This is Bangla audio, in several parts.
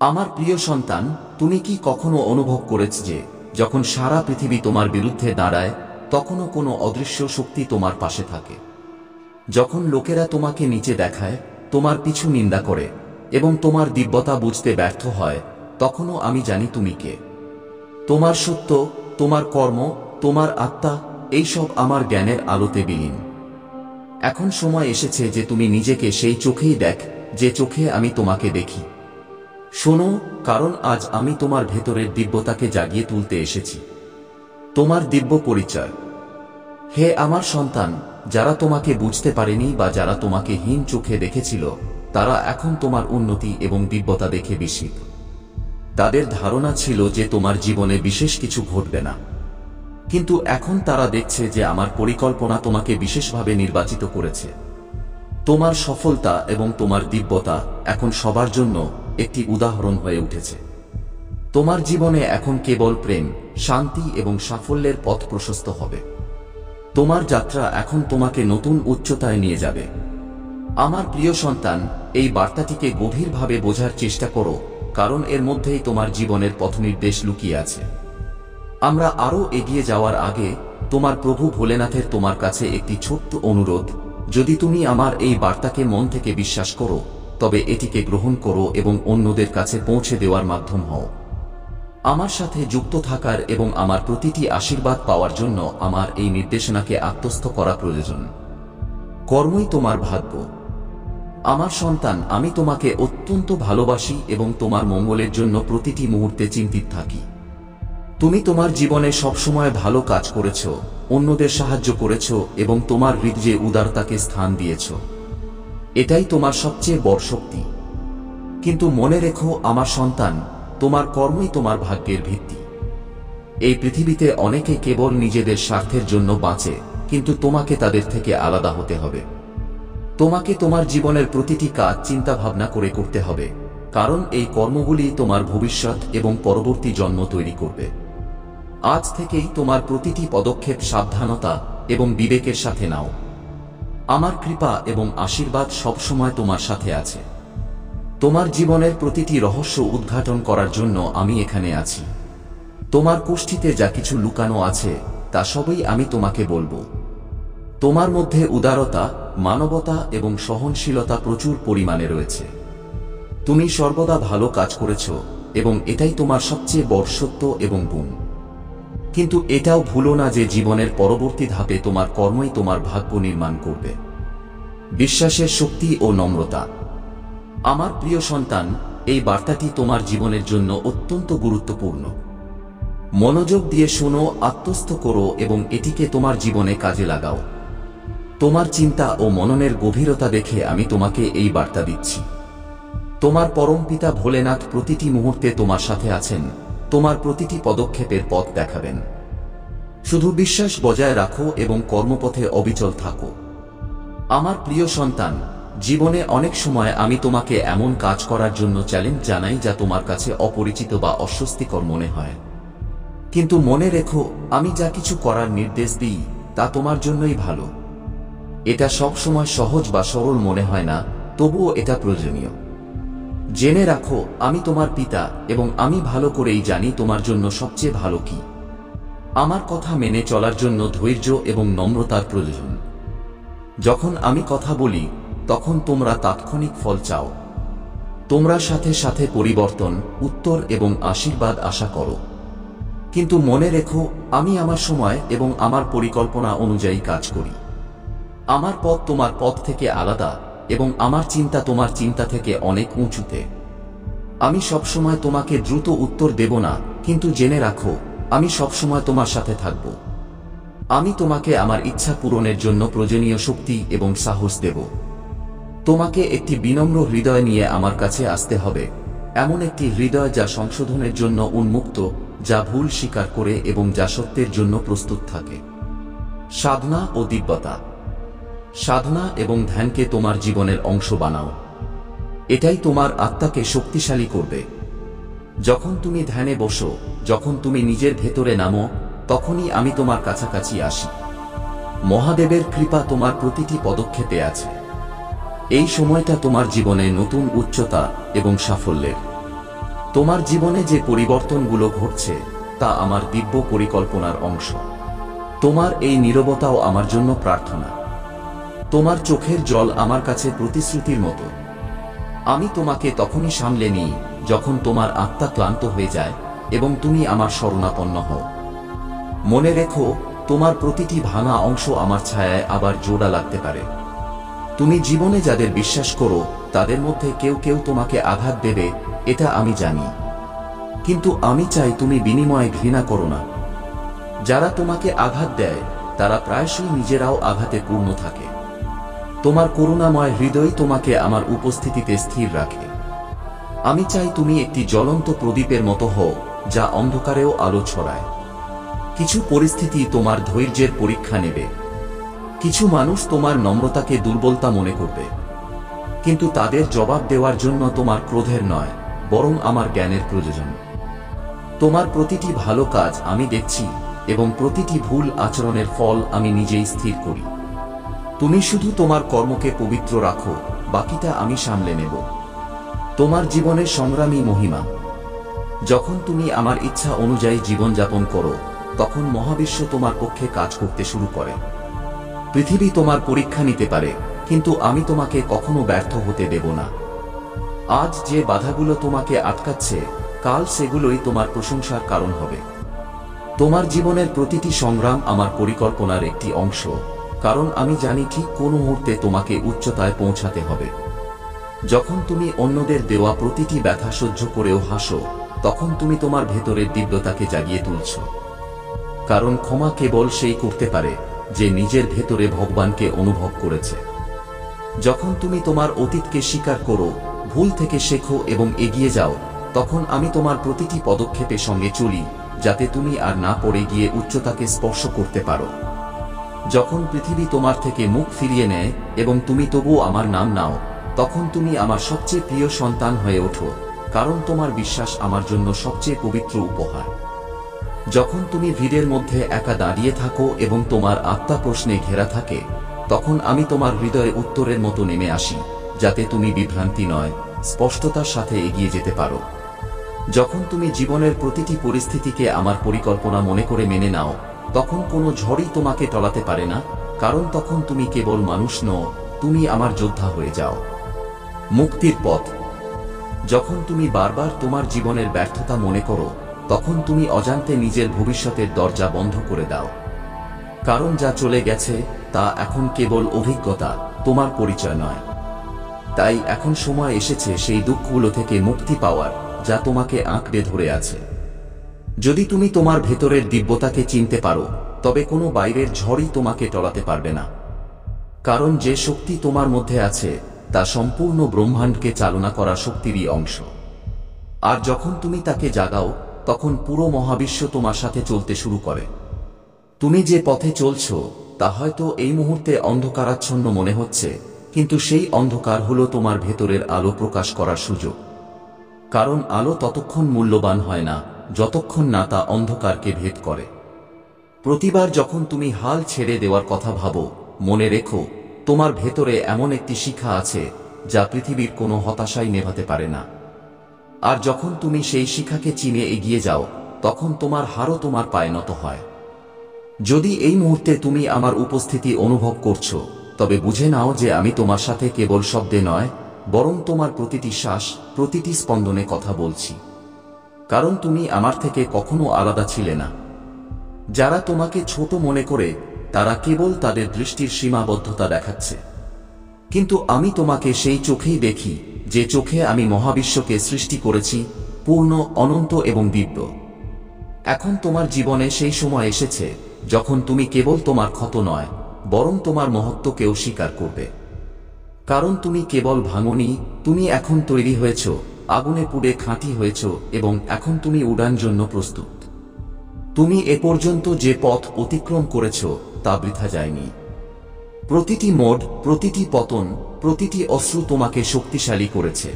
আমার প্রিয় সন্তান, তুমি কি কখনো অনুভব করেছ যে যখন সারা পৃথিবী তোমার বিরুদ্ধে দাঁড়ায় তখনও কোনো অদৃশ্য শক্তি তোমার পাশে থাকে? যখন লোকেরা তোমাকে নিচে দেখায়, তোমার পিছু নিন্দা করে এবং তোমার দিব্যতা বুঝতে ব্যর্থ হয়, তখনও আমি জানি তুমি কে। তোমার সত্য, তোমার কর্ম, তোমার আত্মা, এইসব আমার জ্ঞানের আলোতে বিলীন। এখন সময় এসেছে যে তুমি নিজেকে সেই চোখেই দেখ যে চোখে আমি তোমাকে দেখি। শোনো, কারণ আজ আমি তোমার ভেতরের দিব্যতাকে জাগিয়ে তুলতে এসেছি। তোমার দিব্য পরিচয়। হে আমার সন্তান, যারা তোমাকে বুঝতে পারেনি বা যারা তোমাকে হীন চোখে দেখেছিল, তারা এখন তোমার উন্নতি এবং দিব্যতা দেখে বিস্মিত। তাদের ধারণা ছিল যে তোমার জীবনে বিশেষ কিছু ঘটবে না, কিন্তু এখন তারা দেখছে যে আমার পরিকল্পনা তোমাকে বিশেষভাবে নির্বাচিত করেছে। তোমার সফলতা এবং তোমার দিব্যতা এখন সবার জন্য একটি উদাহরণ হয়ে উঠেছে। তোমার জীবনে এখন কেবল প্রেম, শান্তি এবং সাফল্যের পথ প্রশস্ত হবে। তোমার যাত্রা এখন তোমাকে নতুন উচ্চতায় নিয়ে যাবে। আমার প্রিয় সন্তান, এই বার্তাটিকে গভীরভাবে বোঝার চেষ্টা করো, কারণ এর মধ্যেই তোমার জীবনের পথনির্দেশ লুকিয়ে আছে। আমরা আরও এগিয়ে যাওয়ার আগে তোমার প্রভু ভোলেনাথের তোমার কাছে একটি ছোট্ট অনুরোধ। যদি তুমি আমার এই বার্তাকে মন থেকে বিশ্বাস করো, তবে এটিকে গ্রহণ করো এবং অন্যদের কাছে পৌঁছে দেওয়ার মাধ্যম হও। আমার সাথে যুক্ত থাকার এবং আমার প্রতিটি আশীর্বাদ পাওয়ার জন্য আমার এই নির্দেশনাকে আত্মস্থ করা প্রয়োজন। কর্মই তোমার ভাগ্য। আমার সন্তান, আমি তোমাকে অত্যন্ত ভালোবাসি এবং তোমার মঙ্গলের জন্য প্রতিটি মুহূর্তে চিন্তিত থাকি। তুমি তোমার জীবনে সবসময় ভালো কাজ করেছ, অন্যদের সাহায্য করেছ এবং তোমার হৃদয়ে উদারতাকে স্থান দিয়েছ। এটাই তোমার সবচেয়ে বড় শক্তি। কিন্তু মনে রেখো আমার সন্তান, তোমার কর্মই তোমার ভাগ্যের ভিত্তি। এই পৃথিবীতে অনেকে কেবল নিজেদের স্বার্থের জন্য বাঁচে, কিন্তু তোমাকে তাদের থেকে আলাদা হতে হবে। তোমাকে তোমার জীবনের প্রতিটি কাজ চিন্তা ভাবনা করে করতে হবে, কারণ এই কর্মগুলি তোমার ভবিষ্যৎ এবং পরবর্তী জন্ম তৈরি করবে। আজ থেকেই তোমার প্রতিটি পদক্ষেপ সাবধানতা এবং বিবেকের সাথে নাও। আমার কৃপা এবং আশীর্বাদ সবসময় তোমার সাথে আছে। তোমার জীবনের প্রতিটি রহস্য উদ্ঘাটন করার জন্য আমি এখানে আছি। তোমার কোষ্ঠীতে যা কিছু লুকানো আছে তা সবই আমি তোমাকে বলবো। তোমার মধ্যে উদারতা, মানবতা এবং সহনশীলতা প্রচুর পরিমাণে রয়েছে। তুমি সর্বদা ভালো কাজ করেছ এবং এটাই তোমার সবচেয়ে বড় সত্য এবং গুণ। কিন্তু এটাও ভুলো না যে জীবনের পরবর্তী ধাপে তোমার কর্মই তোমার ভাগ্য নির্মাণ করবে। বিশ্বাসের শক্তি ও নম্রতা। আমার প্রিয় সন্তান, এই বার্তাটি তোমার জীবনের জন্য অত্যন্ত গুরুত্বপূর্ণ। মনোযোগ দিয়ে শোনো, আত্মস্থ করো এবং এটিকে তোমার জীবনে কাজে লাগাও। তোমার চিন্তা ও মননের গভীরতা দেখে আমি তোমাকে এই বার্তা দিচ্ছি। তোমার পরমপিতা ভোলেনাথ প্রতিটি মুহূর্তে তোমার সাথে আছেন, তোমার প্রতিটি পদক্ষেপের পথ দেখাবেন। শুধু বিশ্বাস বজায় রাখো এবং কর্মপথে অবিচল থাকো। আমার প্রিয় সন্তান, জীবনে অনেক সময় আমি তোমাকে এমন কাজ করার জন্য চ্যালেঞ্জ জানাই যা তোমার কাছে অপরিচিত বা অস্বস্তিকর মনে হয়। কিন্তু মনে রেখো, আমি যা কিছু করার নির্দেশ দিই তা তোমার জন্যই ভালো। এটা সবসময় সহজ বা সরল মনে হয় না, তবুও এটা প্রয়োজনীয়। জেনে রাখো, আমি তোমার পিতা এবং আমি ভালো করেই জানি তোমার জন্য সবচেয়ে ভালো কি। আমার কথা মেনে চলার জন্য ধৈর্য এবং নম্রতার প্রয়োজন। যখন আমি কথা বলি তখন তোমরা তাৎক্ষণিক ফল চাও। তোমরা সাথে সাথে পরিবর্তন, উত্তর এবং আশীর্বাদ আশা করো। কিন্তু মনে রেখো, আমি আমার সময় এবং আমার পরিকল্পনা অনুযায়ী কাজ করি। আমার পথ তোমার পথ থেকে আলাদা এবং আমার চিন্তা তোমার চিন্তা থেকে অনেক উঁচুতে। আমি সবসময় তোমাকে দ্রুত উত্তর দেব না, কিন্তু জেনে রাখো, আমি সবসময় তোমার সাথে থাকব। আমি তোমাকে আমার ইচ্ছা পূরণের জন্য প্রয়োজনীয় শক্তি এবং সাহস দেব। তোমাকে একটি বিনম্র হৃদয় নিয়ে আমার কাছে আসতে হবে, এমন একটি হৃদয় যা সংশোধনের জন্য উন্মুক্ত, যা ভুল স্বীকার করে এবং যা সত্যের জন্য প্রস্তুত থাকে। সাধনা ও দিব্যতা। সাধনা এবং ধ্যানকে তোমার জীবনের অংশ বানাও। এটাই তোমার আত্মাকে শক্তিশালী করবে। যখন তুমি ধ্যানে বসো, যখন তুমি নিজের ভেতরে নামো, তখনই আমি তোমার কাছাকাছি আসি। মহাদেবের কৃপা তোমার প্রতিটি পদক্ষেপে আছে। এই সময়টা তোমার জীবনে নতুন উচ্চতা এবং সাফল্যের। তোমার জীবনে যে পরিবর্তনগুলো ঘটছে তা আমার দিব্য পরিকল্পনার অংশ। তোমার এই নীরবতাও আমার জন্য প্রার্থনা। তোমার চোখের জল আমার কাছে প্রতিশ্রুতির মতো। আমি তোমাকে তখনই সামলে নিই যখন তোমার আত্মা ক্লান্ত হয়ে যায় এবং তুমি আমার শরণাপন্ন হও। মনে রেখো, তোমার প্রতিটি ভাঙা অংশ আমার ছায়ায় আবার জোড়া লাগতে পারে। তুমি জীবনে যাদের বিশ্বাস করো তাদের মধ্যে কেউ কেউ তোমাকে আঘাত দেবে, এটা আমি জানি। কিন্তু আমি চাই তুমি বিনিময়ে ঘৃণা করো না। যারা তোমাকে আঘাত দেয় তারা প্রায়শই নিজেরাও আঘাতে পূর্ণ থাকে। তোমার করুণাময় হৃদয় তোমাকে আমার উপস্থিতিতে স্থির রাখে। আমি চাই তুমি একটি জ্বলন্ত প্রদীপের মতো হও, যা অন্ধকারেও আলো ছড়ায়। কিছু পরিস্থিতি তোমার ধৈর্যের পরীক্ষা নেবে। কিছু মানুষ তোমার নম্রতাকে দুর্বলতা মনে করবে, কিন্তু তাদের জবাব দেওয়ার জন্য তোমার ক্রোধের নয়, বরং আমার জ্ঞানের প্রয়োজন। তোমার প্রতিটি ভালো কাজ আমি দেখছি এবং প্রতিটি ভুল আচরণের ফল আমি নিজেই স্থির করি। তুমি শুধু তোমার কর্মকে পবিত্র রাখো, বাকিটা আমি সামলে নেব। তোমার জীবনের সংগ্রামী মহিমা। যখন তুমি আমার ইচ্ছা অনুযায়ী জীবনযাপন করো তখন মহাবিশ্ব তোমার পক্ষে কাজ করতে শুরু করে। পৃথিবী তোমার পরীক্ষা নিতে পারে, কিন্তু আমি তোমাকে কখনো ব্যর্থ হতে দেব না। আজ যে বাধাগুলো তোমাকে আটকাচ্ছে, কাল সেগুলোই তোমার প্রশংসার কারণ হবে। তোমার জীবনের প্রতিটি সংগ্রাম আমার পরিকল্পনার একটি অংশ, কারণ আমি জানি ঠিক কোন মুহূর্তে তোমাকে উচ্চতায় পৌঁছাতে হবে। যখন তুমি অন্যদের দেওয়া প্রতিটি ব্যথা সহ্য করেও হাসো, তখন তুমি তোমার ভেতরের দিব্যতাকে জাগিয়ে তুলছ। কারণ ক্ষমা কেবল সেই করতে পারে যে নিজের ভেতরে ভগবানকে অনুভব করেছে। যখন তুমি তোমার অতীতকে স্বীকার করো, ভুল থেকে শেখো এবং এগিয়ে যাও, তখন আমি তোমার প্রতিটি পদক্ষেপের সঙ্গে চলি, যাতে তুমি আর না পড়ে গিয়ে উচ্চতাকে স্পর্শ করতে পারো। যখন পৃথিবী তোমার থেকে মুখ ফিরিয়ে নেয় এবং তুমি তবুও আমার নাম নাও, তখন তুমি আমার সবচেয়ে প্রিয় সন্তান হয়ে ওঠো, কারণ তোমার বিশ্বাস আমার জন্য সবচেয়ে পবিত্র উপহার। যখন তুমি ভিড়ের মধ্যে একা দাঁড়িয়ে থাকো এবং তোমার আত্মা প্রশ্নে ঘেরা থাকে, তখন আমি তোমার হৃদয়ে উত্তরের মতো নেমে আসি, যাতে তুমি বিভ্রান্তি নয়, স্পষ্টতার সাথে এগিয়ে যেতে পারো। যখন তুমি জীবনের প্রতিটি পরিস্থিতিকে আমার পরিকল্পনা মনে করে মেনে নাও, তখন কোনো ঝড়ই তোমাকে টলাতে পারে না, কারণ তখন তুমি কেবল মানুষ নও, তুমি আমার যোদ্ধা হয়ে যাও। মুক্তির পথ। যখন তুমি বারবার তোমার জীবনের ব্যর্থতা মনে করো, তখন তুমি অজান্তে নিজের ভবিষ্যতের দরজা বন্ধ করে দাও। কারণ যা চলে গেছে তা এখন কেবল অভিজ্ঞতা, তোমার পরিচয় নয়। তাই এখন সময় এসেছে সেই দুঃখগুলো থেকে মুক্তি পাওয়ার, যা তোমাকে আঁকড়ে ধরে আছে। যদি তুমি তোমার ভেতরের দিব্যতাকে চিনতে পারো, তবে কোনো বাইরের ঝড়ই তোমাকে টলাতে পারবে না। কারণ যে শক্তি তোমার মধ্যে আছে তা সম্পূর্ণ ব্রহ্মাণ্ডকে চালনা করা শক্তিরই অংশ। আর যখন তুমি তাকে জাগাও, তখন পুরো মহাবিশ্ব তোমার সাথে চলতে শুরু করে। তুমি যে পথে চলছ তা হয়তো এই মুহূর্তে অন্ধকারাচ্ছন্ন মনে হচ্ছে, কিন্তু সেই অন্ধকার হলো তোমার ভেতরের আলো প্রকাশ করার সুযোগ। কারণ আলো ততক্ষণ মূল্যবান হয় না যতক্ষণ না তা অন্ধকারকে ভেদ করে। প্রতিবার যখন তুমি হাল ছেড়ে দেওয়ার কথা ভাবো, মনে রেখো তোমার ভেতরে এমন একটি শিখা আছে যা পৃথিবীর কোনো হতাশাই নেভাতে পারে না। আর যখন তুমি সেই শিখাকে চিনে এগিয়ে যাও, তখন তোমার হারও তোমার পায়ে নত হয়। যদি এই মুহূর্তে তুমি আমার উপস্থিতি অনুভব করছো, তবে বুঝে নাও যে আমি তোমার সাথে কেবল শব্দে নয়, বরং তোমার প্রতিটি শ্বাস, প্রতিটি স্পন্দনে কথা বলছি। কারণ তুমি আমার থেকে কখনো আলাদা ছিলে না। যারা তোমাকে ছোট মনে করে তারা কেবল তাদের দৃষ্টির সীমাবদ্ধতা দেখাচ্ছে, কিন্তু আমি তোমাকে সেই চোখেই দেখি যে চোখে আমি মহাবিশ্বকে সৃষ্টি করেছি, পূর্ণ, অনন্ত এবং দিব্য। এখন তোমার জীবনে সেই সময় এসেছে যখন তুমি কেবল তোমার ক্ষত নয়, বরং তোমার মহত্বকেও স্বীকার করবে। কারণ তুমি কেবল ভাঙনি, তুমি এখন তৈরি হয়েছ, আগুনে পুড়ে খাঁটি হয়েছ এবং এখন তুমি উড়ান জন্য প্রস্তুত। তুমি এ পর্যন্ত যে পথ অতিক্রম করেছ তা বৃথা যায়নি। প্রতিটি মোড়, প্রতিটি পতন, প্রতিটি অশ্রু তোমাকে শক্তিশালী করেছে।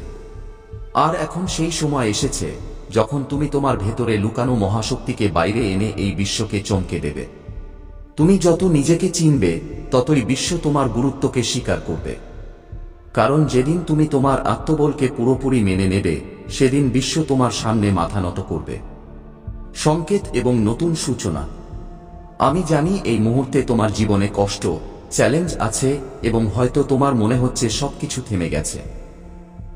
আর এখন সেই সময় এসেছে যখন তুমি তোমার ভেতরে লুকানো মহাশক্তিকে বাইরে এনে এই বিশ্বকে চমকে দেবে। তুমি যত নিজেকে চিনবে, ততই বিশ্ব তোমার গুরুত্বকে স্বীকার করবে। কারণ যেদিন তুমি তোমার আত্মবলকে পুরোপুরি মেনে নেবে, সেদিন বিশ্ব তোমার সামনে মাথা নত করবে। সংকেত এবং নতুন সূচনা। আমি জানি এই মুহূর্তে তোমার জীবনে কষ্ট, চ্যালেঞ্জ আছে এবং হয়তো তোমার মনে হচ্ছে সবকিছু থেমে গেছে।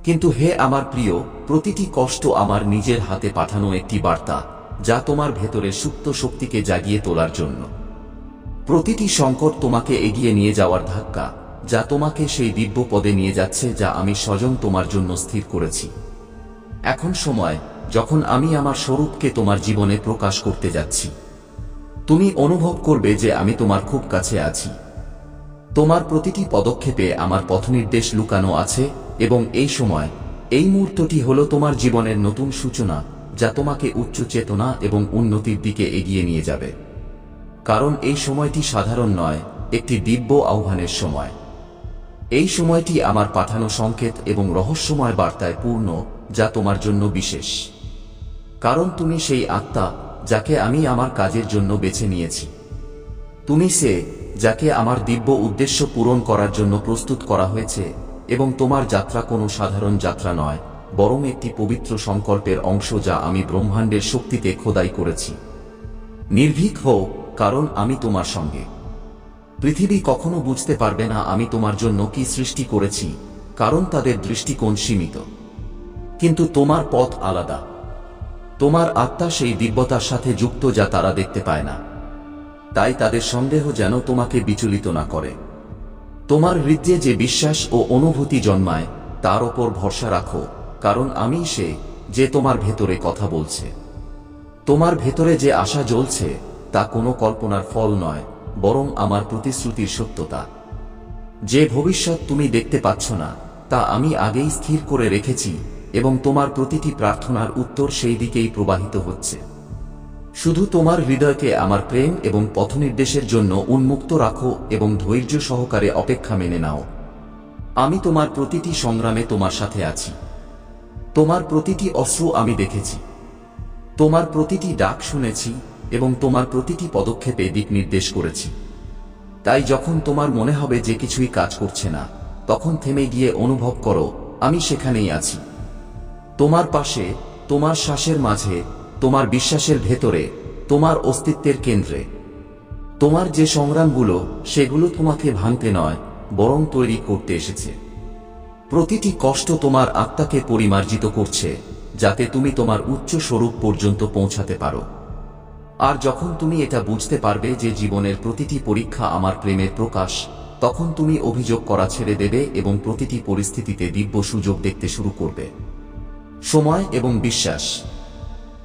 কিন্তু হে আমার প্রিয়, প্রতিটি কষ্ট আমার নিজের হাতে পাঠানো একটি বার্তা, যা তোমার ভেতরে সুপ্ত শক্তিকে জাগিয়ে তোলার জন্য। প্রতিটি সংকট তোমাকে এগিয়ে নিয়ে যাওয়ার ধাক্কা, যা তোমাকে সেই দিব্য পদে নিয়ে যাচ্ছে যা আমি স্বয়ং তোমার জন্য স্থির করেছি। এখন সময়, যখন আমি আমার স্বরূপকে তোমার জীবনে প্রকাশ করতে যাচ্ছি। তুমি অনুভব করবে যে আমি তোমার খুব কাছে আছি। তোমার প্রতিটি পদক্ষেপে আমার পথনির্দেশ লুকানো আছে এবং এই সময়, এই মুহূর্তটি হলো তোমার জীবনের নতুন সূচনা, যা তোমাকে উচ্চ চেতনা এবং উন্নতির দিকে এগিয়ে নিয়ে যাবে। কারণ এই সময়টি সাধারণ নয়, একটি দিব্য আহ্বানের সময়। এই সময়টি আমার পাঠানো সংকেত এবং রহস্যময় বার্তায় পূর্ণ, যা তোমার জন্য বিশেষ। কারণ তুমি সেই আত্মা, যাকে আমি আমার কাজের জন্য বেছে নিয়েছি। তুমি সে, যাকে আমার দিব্য উদ্দেশ্য পূরণ করার জন্য প্রস্তুত করা হয়েছে, এবং তোমার যাত্রা কোনো সাধারণ যাত্রা নয়, বরং একটি পবিত্র সংকল্পের অংশ যা আমি ব্রহ্মাণ্ডের শক্তিতে খোদাই করেছি। নির্ভীক হও, কারণ আমি তোমার সঙ্গে। পৃথিবী কখনো বুঝতে পারবে না আমি তোমার জন্য কি সৃষ্টি করেছি, কারণ তাদের দৃষ্টিকোণ সীমিত। কিন্তু তোমার পথ আলাদা। তোমার আত্মা সেই দিব্যতার সাথে যুক্ত যা তারা দেখতে পায় না। তাই তাদের সন্দেহ যেন তোমাকে বিচলিত না করে। তোমার হৃদয়ে যে বিশ্বাস ও অনুভূতি জন্মায়, তার ওপর ভরসা রাখো, কারণ আমি সে, যে তোমার ভেতরে কথা বলছে। তোমার ভেতরে যে আশা জ্বলছে, তা কোনো কল্পনার ফল নয়, বরং আমার প্রতিশ্রুতির সত্যতা। যে ভবিষ্যৎ তুমি দেখতে পাচ্ছ না, তা আমি আগেই স্থির করে রেখেছি, এবং তোমার প্রতিটি প্রার্থনার উত্তর সেই দিকেই প্রবাহিত হচ্ছে। শুধু তোমার হৃদয়কে আমার প্রেম এবং পথনির্দেশের জন্য উন্মুক্ত রাখো এবং ধৈর্য সহকারে অপেক্ষা মেনে নাও। আমি তোমার প্রতিটি সংগ্রামে তোমার সাথে আছি। তোমার প্রতিটি অশ্রু আমি দেখেছি। তোমার প্রতিটি ডাক শুনেছি এবং তোমার প্রতিটি পদক্ষেপে দিক নির্দেশ করেছি। তাই যখন তোমার মনে হবে যে কিছুই কাজ করছে না, তখন থেমে গিয়ে অনুভব করো, আমি সেখানেই আছি। তোমার পাশে, তোমার শ্বাসের মাঝে, তোমার বিশ্বাসের ভেতরে, তোমার অস্তিত্বের কেন্দ্রে। তোমার যে সংগ্রামগুলো, সেগুলো তোমাকে ভাঙতে নয়, বরং তৈরি করতে এসেছে। প্রতিটি কষ্ট তোমার আত্মাকে পরিমার্জিত করছে, যাতে তুমি তোমার উচ্চ স্বরূপ পর্যন্ত পৌঁছাতে পারো। আর যখন তুমি এটা বুঝতে পারবে যে জীবনের প্রতিটি পরীক্ষা আমার প্রেমের প্রকাশ, তখন তুমি অভিযোগ করা ছেড়ে দেবে এবং প্রতিটি পরিস্থিতিতে দিব্য সুযোগ দেখতে শুরু করবে। সময় এবং বিশ্বাস।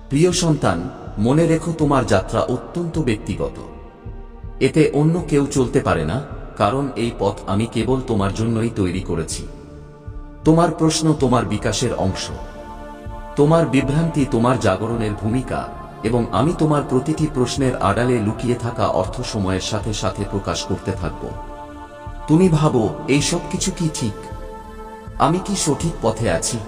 প্রিয় সন্তান, মনে রেখো তোমার যাত্রা অত্যন্ত ব্যক্তিগত। এতে অন্য কেউ চলতে পারে না, কারণ এই পথ আমি কেবল তোমার জন্যই তৈরি করেছি। তোমার প্রশ্ন তোমার বিকাশের অংশ। তোমার বিভ্রান্তি তোমার জাগরণের ভূমিকা, এবং আমি তোমার প্রতিটি প্রশ্নের আড়ালে লুকিয়ে থাকা অর্থ সময়ের সাথে সাথে প্রকাশ করতে থাকব। তুমি ভাবো, এই সব কিছু কি ঠিক? আমি কি সঠিক পথে আছি?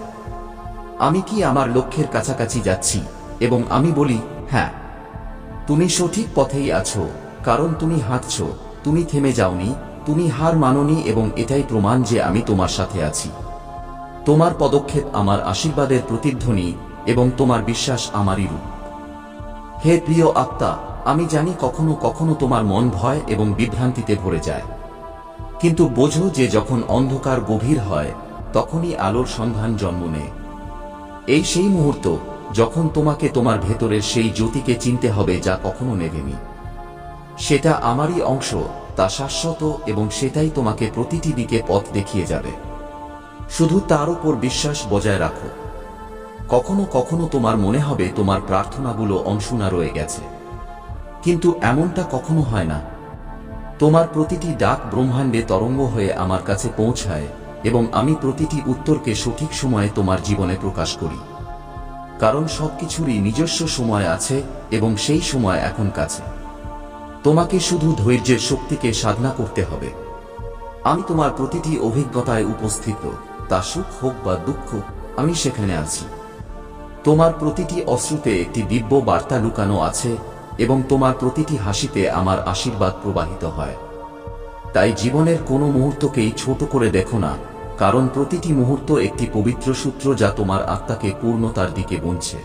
আমি কি আমার লক্ষ্যের কাছাকাছি যাচ্ছি? এবং আমি বলি, হ্যাঁ, তুমি সঠিক পথেই আছো, কারণ তুমি হাঁটছ, তুমি থেমে যাওনি, তুমি হার মানোনি, এবং এটাই প্রমাণ যে আমি তোমার সাথে আছি। তোমার পদক্ষেপ আমার আশীর্বাদের প্রতিধ্বনি, এবং তোমার বিশ্বাস আমারই রূপ। হে প্রিয় আত্মা, আমি জানি কখনো কখনো তোমার মন ভয় এবং বিভ্রান্তিতে ভরে যায়। কিন্তু বোঝো যে যখন অন্ধকার গভীর হয়, তখনই আলোর সন্ধান জন্ম নেয়। এই সেই মুহূর্ত, যখন তোমাকে তোমার ভেতরের সেই জ্যোতিকে চিনতে হবে যা কখনো নেভেনি। সেটা আমারই অংশ, তা শাশ্বত, এবং সেটাই তোমাকে প্রতিটি দিকে পথ দেখিয়ে যাবে। শুধু তার উপর বিশ্বাস বজায় রাখো। কখনো কখনো তোমার মনে হবে তোমার প্রার্থনাগুলো অনশুনা রয়ে গেছে, কিন্তু এমনটা কখনো হয় না। তোমার প্রতিটি ডাক ব্রহ্মাণ্ডে তরঙ্গ হয়ে আমার কাছে পৌঁছায়, এবং আমি প্রতিটি উত্তরকে সঠিক সময়ে তোমার জীবনে প্রকাশ করি। কারণ সবকিছুরই নিজস্ব সময় আছে, এবং সেই সময় এখন কাছে। তোমাকে শুধু ধৈর্যের শক্তিকে সাধনা করতে হবে। আমি তোমার প্রতিটি অভিজ্ঞতায় উপস্থিত, তা সুখ হোক বা দুঃখ, আমি সেখানে আছি। তোমার প্রতিটি অশ্রুতে একটি দিব্য বার্তা লুকানো আছে, এবং তোমার প্রতিটি হাসিতে আমার আশীর্বাদ প্রবাহিত হয়। তাই জীবনের কোনো মুহূর্তকেই ছোট করে দেখো না, কারণ প্রতিটি মুহূর্ত একটি পবিত্র সূত্র যা তোমার আত্মাকে পূর্ণতার দিকে বুনছে।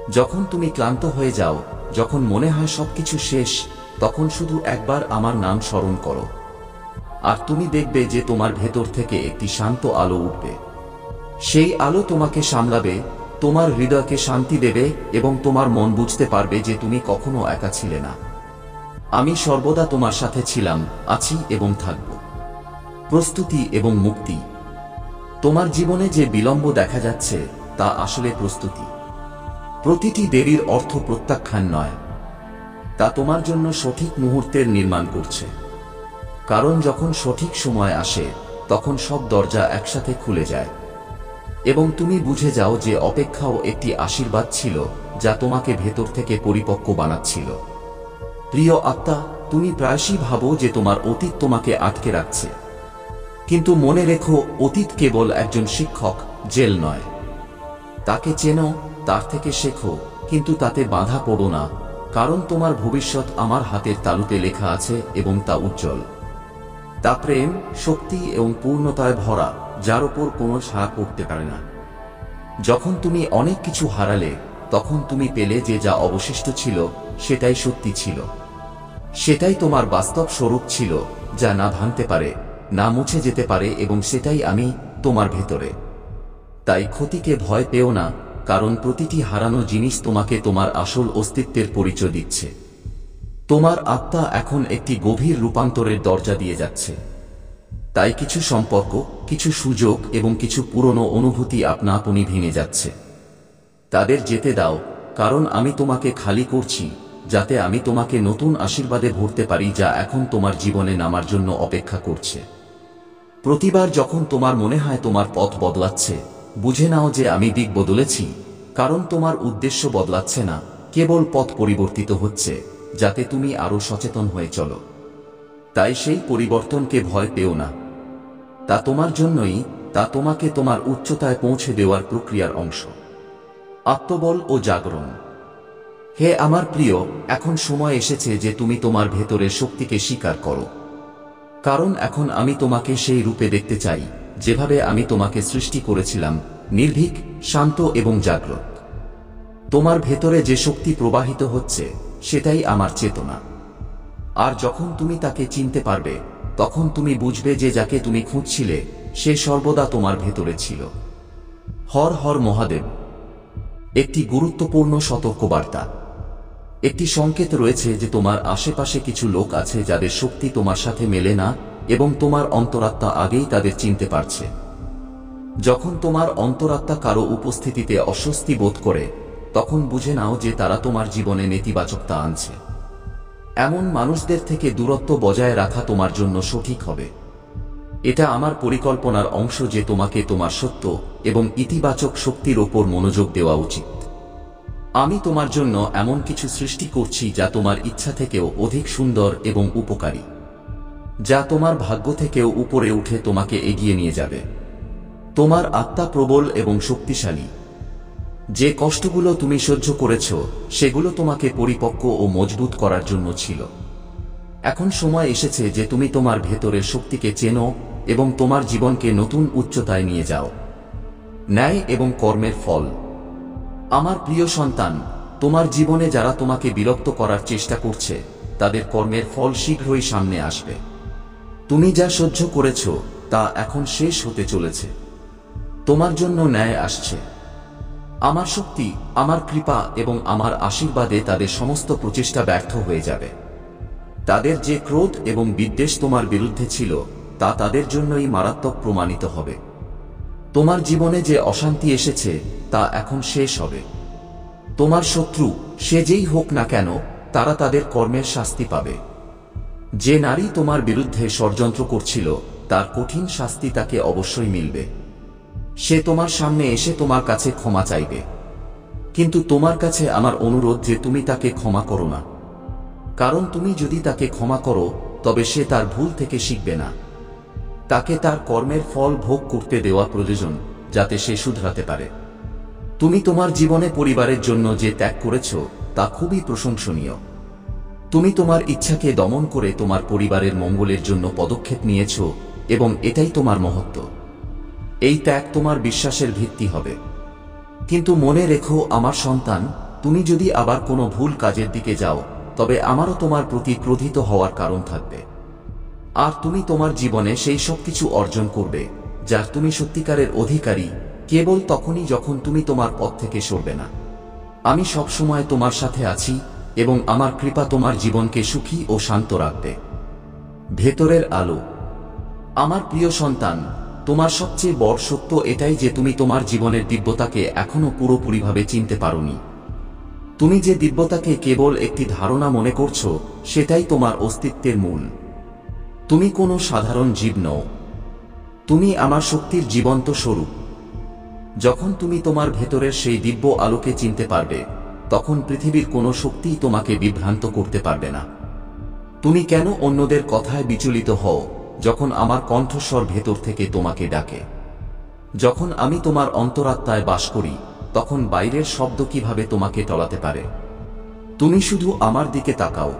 যখন তুমি ক্লান্ত হয়ে যাও, যখন মনে হয় সবকিছু শেষ, তখন শুধু একবার আমার নাম স্মরণ করো, আর তুমি দেখবে যে তোমার ভেতর থেকে একটি শান্ত আলো উঠবে। সেই আলো তোমাকে সামলাবে, তোমার হৃদয়কে শান্তি দেবে এবং তোমার মন বুঝতে পারবে যে তুমি কখনো একা ছিলে না। আমি সর্বদা তোমার সাথে ছিলাম, আছি এবং থাকব। প্রস্তুতি এবং মুক্তি। তোমার জীবনে যে বিলম্ব দেখা যাচ্ছে তা আসলে প্রস্তুতি। প্রতিটি দেরির অর্থ প্রত্যাখ্যান নয়, তা তোমার জন্য সঠিক মুহূর্তের নির্মাণ করছে। কারণ যখন সঠিক সময় আসে তখন সব দরজা একসাথে খুলে যায় এবং তুমি বুঝে যাও যে অপেক্ষাও একটি আশীর্বাদ ছিল যা তোমাকে ভেতর থেকে পরিপক্ক বানাচ্ছিল। প্রিয় আত্মা, তুমি প্রায়শই ভাবো যে তোমার অতীত তোমাকে আটকে রাখছে, কিন্তু মনে রেখো, অতীত কেবল একজন শিক্ষক, জেল নয়। তাকে চেনো, তার থেকে শেখো, কিন্তু তাতে বাধা পড়ো না, কারণ তোমার ভবিষ্যৎ আমার হাতের তালুতে লেখা আছে এবং তা উজ্জ্বল। তা প্রেম, শক্তি এবং পূর্ণতায় ভরা, যার ওপর কোনো ছায়া পড়তে পারে না। যখন তুমি অনেক কিছু হারালে, তখন তুমি পেলে যে যা অবশিষ্ট ছিল সেটাই সত্যি ছিল। সেটাই তোমার বাস্তব স্বরূপ ছিল, যা না ভাঙতে পারে, না মুছে যেতে পারে, এবং সেটাই আমি, তোমার ভেতরে। তাই ক্ষতিকে ভয় পেও না, কারণ প্রতিটি হারানো জিনিস তোমাকে তোমার আসল অস্তিত্বের পরিচয় দিচ্ছে। তোমার আত্মা এখন একটি গভীর রূপান্তরের দরজা দিয়ে যাচ্ছে। তাই কিছু সম্পর্ক, কিছু সুযোগ এবং কিছু পুরনো অনুভূতি আপনা আপনি ভেঙে যাচ্ছে। তাদের যেতে দাও, কারণ আমি তোমাকে খালি করছি, যাতে আমি তোমাকে নতুন আশীর্বাদে ভরতে পারি যা এখন তোমার জীবনে নামার জন্য অপেক্ষা করছে। প্রতিবার যখন তোমার মনে হয় তোমার পথ বদলাচ্ছে, বুঝে নাও যে আমি দিক বদলেছি, কারণ তোমার উদ্দেশ্য বদলাচ্ছে না, কেবল পথ পরিবর্তিত হচ্ছে, যাতে তুমি আরো সচেতন হয়ে চলো। তাই সেই পরিবর্তনকে ভয় পেও না, তা তোমার জন্যই, তা তোমাকে তোমার উচ্চতায় পৌঁছে দেওয়ার প্রক্রিয়ার অংশ। আত্মবল ও জাগরণ। হে আমার প্রিয়, এখন সময় এসেছে যে তুমি তোমার ভেতরের শক্তিকে স্বীকার করো, কারণ এখন আমি তোমাকে সেই রূপে দেখতে চাই যেভাবে আমি তোমাকে সৃষ্টি করেছিলাম, নির্ভীক, শান্ত এবং জাগ্রত। তোমার ভেতরে যে শক্তি প্রবাহিত হচ্ছে সেটাই আমার চেতনা। আর যখন তুমি তাকে চিনতে পারবে, তখন তুমি বুঝবে যে যাকে তুমি খুঁজছিলে সে সর্বদা তোমার ভেতরে ছিল। হর হর মহাদেব। একটি গুরুত্বপূর্ণ সতর্কবার্তা। একটি সংকেত রয়েছে যে তোমার আশেপাশে কিছু লোক আছে যাদের শক্তি তোমার সাথে মেলে না এবং তোমার অন্তরাত্মা আগেই তাদের চিনতে পারছে। যখন তোমার অন্তরাত্মা কারো উপস্থিতিতে অস্বস্তি বোধ করে, তখন বুঝে নাও যে তারা তোমার জীবনে নেতিবাচকতা আনছে। এমন মানুষদের থেকে দূরত্ব বজায় রাখা তোমার জন্য সঠিক হবে। এটা আমার পরিকল্পনার অংশ যে তোমাকে তোমার সত্য এবং ইতিবাচক শক্তির ওপর মনোযোগ দেওয়া উচিত। আমি তোমার জন্য এমন কিছু সৃষ্টি করছি যা তোমার ইচ্ছা থেকেও অধিক সুন্দর এবং উপকারী, যা তোমার ভাগ্য থেকেও উপরে উঠে তোমাকে এগিয়ে নিয়ে যাবে। তোমার আত্মা প্রবল এবং শক্তিশালী। যে কষ্টগুলো তুমি সহ্য করেছ সেগুলো তোমাকে পরিপক্ক ও মজবুত করার জন্য ছিল। এখন সময় এসেছে যে তুমি তোমার ভেতরের শক্তিকে চেনো এবং তোমার জীবনকে নতুন উচ্চতায় নিয়ে যাও। ন্যায় এবং কর্মের ফল। আমার প্রিয় সন্তান, তোমার জীবনে যারা তোমাকে বিরক্ত করার চেষ্টা করছে তাদের কর্মের ফল শীঘ্রই সামনে আসবে। তুমি যা সহ্য করেছ তা এখন শেষ হতে চলেছে। তোমার জন্য ন্যায় আসছে। আমার শক্তি, আমার কৃপা এবং আমার আশীর্বাদে তাদের সমস্ত প্রচেষ্টা ব্যর্থ হয়ে যাবে। তাদের যে ক্রোধ এবং বিদ্বেষ তোমার বিরুদ্ধে ছিল তা তাদের জন্যই মারাত্মক প্রমাণিত হবে। তোমার জীবনে যে অশান্তি এসেছে তা এখন শেষ হবে। তোমার শত্রু, সে যেই হোক না কেন, তারা তাদের কর্মের শাস্তি পাবে। যে নারী তোমার বিরুদ্ধে ষড়যন্ত্র করছিল তার কঠিন শাস্তি তাকে অবশ্যই মিলবে। সে তোমার সামনে এসে তোমার কাছে ক্ষমা চাইবে, কিন্তু তোমার কাছে আমার অনুরোধ যে তুমি তাকে ক্ষমা করো না, কারণ তুমি যদি তাকে ক্ষমা করো তবে সে তার ভুল থেকে শিখবে না। তাকে তার কর্মের ফল ভোগ করতে দেওয়া প্রয়োজন যাতে সে শুধরাতে পারে। তুমি তোমার জীবনে পরিবারের জন্য যে ত্যাগ করেছ তা খুবই প্রশংসনীয়। তুমি তোমার ইচ্ছাকে দমন করে তোমার পরিবারের মঙ্গলের জন্য পদক্ষেপ নিয়েছ এবং এটাই তোমার মহত্ব। এই ত্যাগ তোমার বিশ্বাসের ভিত্তি হবে। কিন্তু মনে রেখো আমার সন্তান, তুমি যদি আবার কোনো ভুল কাজের দিকে যাও, তবে আমারও তোমার প্রতি ক্রোধিত হওয়ার কারণ থাকবে। আর তুমি তোমার জীবনে সেই সব কিছু অর্জন করবে যার তুমি সত্যিকারের অধিকারী, কেবল তখনই যখন তুমি তোমার পথ থেকে সরবে না। আমি সবসময় তোমার সাথে আছি এবং আমার কৃপা তোমার জীবনকে সুখী ও শান্ত রাখবে। ভেতরের আলো। আমার প্রিয় সন্তান, তোমার সবচেয়ে বড় সত্য এটাই যে তুমি তোমার জীবনের দিব্যতাকে এখনো পুরোপুরিভাবে চিনতে পারোনি। তুমি যে দিব্যতাকে কেবল একটি ধারণা মনে করছো, সেটাই তোমার অস্তিত্বের মূল। তুমি কোনো সাধারণ জীব নও, তুমি আমার শক্তির জীবন্ত স্বরূপ। যখন তুমি তোমার ভেতরের সেই দিব্য আলোকে চিনতে পারবে, তখন পৃথিবীর কোনো শক্তিই তোমাকে বিভ্রান্ত করতে পারবে না। তুমি কেন অন্যদের কথায় বিচলিত হও যখন আমার কণ্ঠস্বর ভেতর থেকে তোমাকে ডাকে? যখন আমি তোমার অন্তরাত্মায় বাস করি, তখন বাইরের শব্দ কিভাবে তোমাকে টলাতে পারে? তুমি শুধু আমার দিকে তাকাও।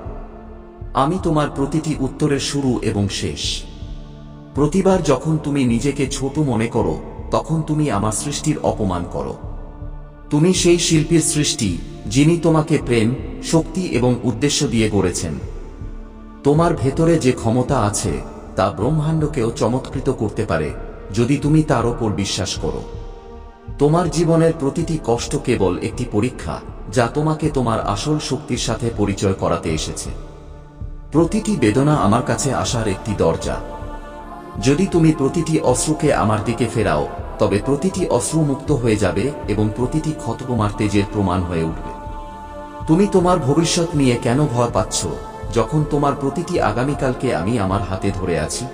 আমি তোমার প্রতিটি উত্তরের শুরু এবং শেষ। প্রতিবার যখন তুমি নিজেকে ছোট মনে করো, তখন তুমি আমার সৃষ্টির অপমান করো। তুমি সেই শিল্পীর সৃষ্টি যিনি তোমাকে প্রেম, শক্তি এবং উদ্দেশ্য দিয়ে গড়েছেন। তোমার ভেতরে যে ক্ষমতা আছে তা ব্রহ্মাণ্ডকেও চমৎকৃত করতে পারে, যদি তুমি তার ওপর বিশ্বাস করো। তোমার জীবনের প্রতিটি কষ্ট কেবল একটি পরীক্ষা, যা তোমাকে তোমার আসল শক্তির সাথে পরিচয় করাতে এসেছে। প্রতিটি বেদনা আমার কাছে আসার একটি দরজা। যদি তুমি প্রতিটি অশ্রুকে আমার দিকে ফেরাও, তবে প্রতিটি অশ্রু মুক্ত হয়ে যাবে এবং প্রতিটি ক্ষত তোমার তেজের প্রমাণ হয়ে উঠবে। তুমি তোমার ভবিষ্যৎ নিয়ে কেন ভয় পাচ্ছ, যখন তোমার প্রতিটি আগামীকালকে আমি আমার হাতে ধরে আছি?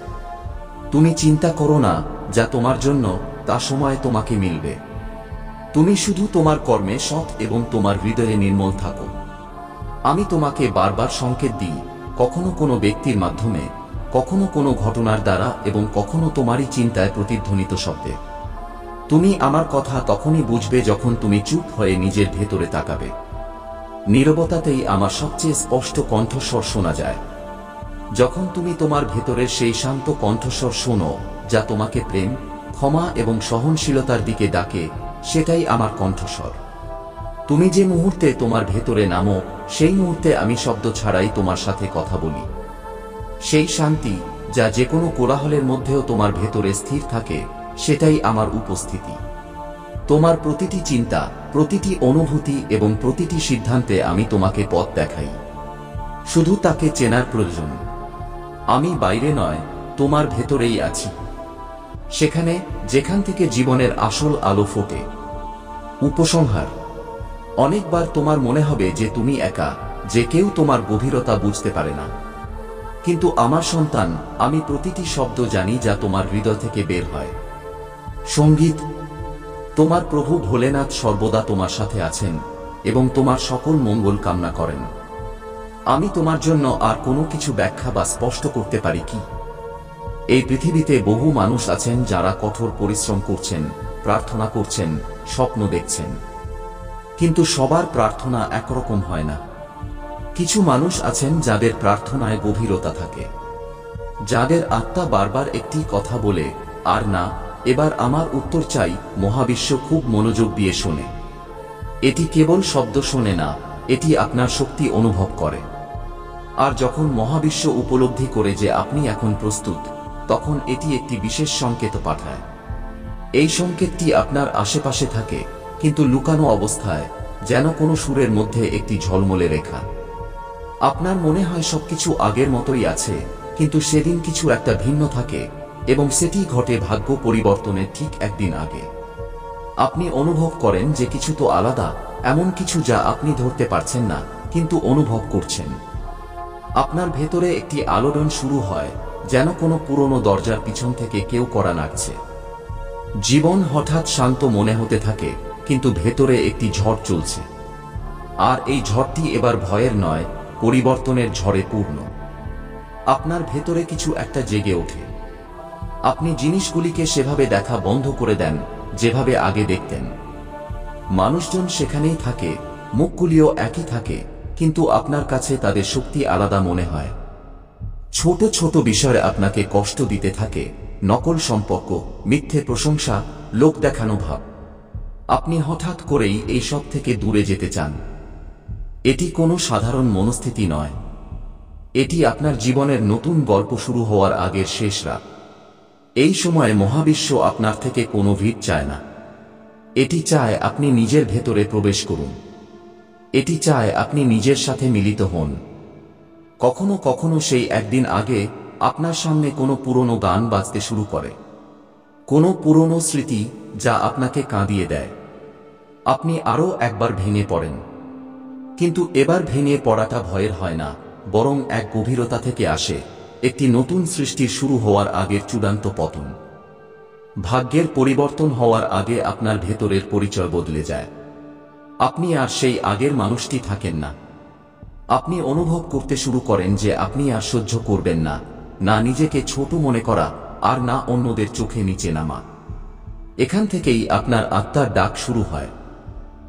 তুমি চিন্তা করো না, যা তোমার জন্য তা সময় তোমাকে মিলবে। তুমি শুধু তোমার কর্মে সৎ এবং তোমার হৃদয়ে নির্মল থাকো। আমি তোমাকে বারবার সংকেত দিই, কখনো কোনো ব্যক্তির মাধ্যমে, কখনো কোনো ঘটনার দ্বারা এবং কখনো তোমারই চিন্তায় প্রতিধ্বনিত শব্দে। তুমি আমার কথা তখনই বুঝবে যখন তুমি চুপ হয়ে নিজের ভেতরে তাকাবে। নীরবতাতেই আমার সবচেয়ে স্পষ্ট কণ্ঠস্বর শোনা যায়। যখন তুমি তোমার ভেতরের সেই শান্ত কণ্ঠস্বর শোনো, যা তোমাকে প্রেম, ক্ষমা এবং সহনশীলতার দিকে ডাকে, সেটাই আমার কণ্ঠস্বর। তুমি যে মুহূর্তে তোমার ভেতরে নামো, সেই মুহূর্তে আমি শব্দ ছাড়াই তোমার সাথে কথা বলি। সেই শান্তি যা যে কোনো কোলাহলের মধ্যেও তোমার ভেতরে স্থির থাকে, সেটাই আমার উপস্থিতি। তোমার প্রতিটি চিন্তা, প্রতিটি অনুভূতি এবং প্রতিটি সিদ্ধান্তে আমি তোমাকে পথ দেখাই। শুধু তাকে চেনার প্রয়োজন। আমি বাইরে নয়, তোমার ভেতরেই আছি, সেখানে যেখান থেকে জীবনের আসল আলো ফোটে। উপসংহার। অনেকবার তোমার মনে হবে যে তুমি একা, যে কেউ তোমার গভীরতা বুঝতে পারে না। কিন্তু আমার সন্তান, আমি প্রতিটি শব্দ জানি যা তোমার হৃদয় থেকে বের হয়। সঙ্গীত। তোমার প্রভু ভোলেনাথ সর্বদা তোমার সাথে আছেন এবং তোমার সকল মঙ্গল কামনা করেন। আমি তোমার জন্য আর কোনো কিছু ব্যাখ্যা বা স্পষ্ট করতে পারি কি? এই পৃথিবীতে বহু মানুষ আছেন যারা কঠোর পরিশ্রম করছেন, প্রার্থনা করছেন, স্বপ্ন দেখছেন। কিন্তু সবার প্রার্থনা একরকম হয় না। কিছু মানুষ আছেন যাদের প্রার্থনায় গভীরতা থাকে, যাদের আত্মা বারবার একটি কথা বলে, আর না, এবার আমার উত্তর চাই। মহাবিশ্ব খুব মনোযোগ দিয়ে শোনে। এটি কেবল শব্দ শোনে না, এটি আপনার শক্তি অনুভব করে। আর যখন মহাবিশ্ব উপলব্ধি করে যে আপনি এখন প্রস্তুত, তখন এটি একটি বিশেষ সংকেত পাঠায়। এই সংকেতটি আপনার আশেপাশে থাকে, কিন্তু লুকানো অবস্থায়, যেন কোনো সুরের মধ্যে একটি ঝলমলে রেখা। আপনার মনে হয় সবকিছু আগের মতোই আছে, কিন্তু সেদিন কিছু একটা ভিন্ন থাকে, এবং সেটি ঘটে ভাগ্য পরিবর্তনের ঠিক একদিন আগে। আপনি অনুভব করেন যে কিছু তো আলাদা, এমন কিছু যা আপনি ধরতে পারছেন না, কিন্তু অনুভব করছেন। আপনার ভেতরে একটি আলোড়ন শুরু হয়, যেন কোনো পুরনো দরজার পিছন থেকে কেউ কড়া নাড়ছে। জীবন হঠাৎ শান্ত মনে হতে থাকে, কিন্তু ভেতরে একটি ঝড় চলছে। আর এই ঝড়টি এবার ভয়ের নয়, পরিবর্তনের ঝড়ে পূর্ণ। আপনার ভেতরে কিছু একটা জেগে ওঠে। আপনি জিনিসগুলিকে সেভাবে দেখা বন্ধ করে দেন, যেভাবে আগে দেখতেন। মানুষজন সেখানেই থাকে, মুখগুলিও একই থাকে, কিন্তু আপনার কাছে তাদের শক্তি আলাদা মনে হয়। ছোট ছোট বিষয়ে আপনাকে কষ্ট দিতে থাকে, নকল সম্পর্ক, মিথ্যে প্রশংসা, লোক দেখানো ভাব। আপনি হঠাৎ করেই এই সব থেকে দূরে যেতে চান। এটি কোনো সাধারণ মনস্থিতি নয়। এটি আপনার জীবনের নতুন গল্প শুরু হওয়ার আগের শেষ রাত। এই সময়ে মহাবিশ্ব আপনার থেকে কোনো ভিড় চায় না। এটি চায় আপনি নিজের ভেতরে প্রবেশ করুন। এটি চায় আপনি নিজের সাথে মিলিত হন। কখনো কখনো সেই একদিন আগে আপনার সামনে কোনো পুরনো গান বাজতে শুরু করে, কোনো পুরনো স্মৃতি যা আপনাকে কাঁদিয়ে দেয়। আপনি আরও একবার ভেঙে পড়েন, কিন্তু এবার ভেঙে পড়াটা ভয়ের হয় না, বরং এক গভীরতা থেকে আসে, একটি নতুন সৃষ্টির শুরু হওয়ার আগের চূড়ান্ত পতন। ভাগ্যের পরিবর্তন হওয়ার আগে আপনার ভেতরের পরিচয় বদলে যায়। আপনি আর সেই আগের মানুষটি থাকেন না। আপনি অনুভব করতে শুরু করেন যে আপনি আর সহ্য করবেন না, না নিজেকে ছোট মনে করা, আর না অন্যদের চোখে নিচে নামা। এখান থেকেই আপনার আত্মার ডাক শুরু হয়।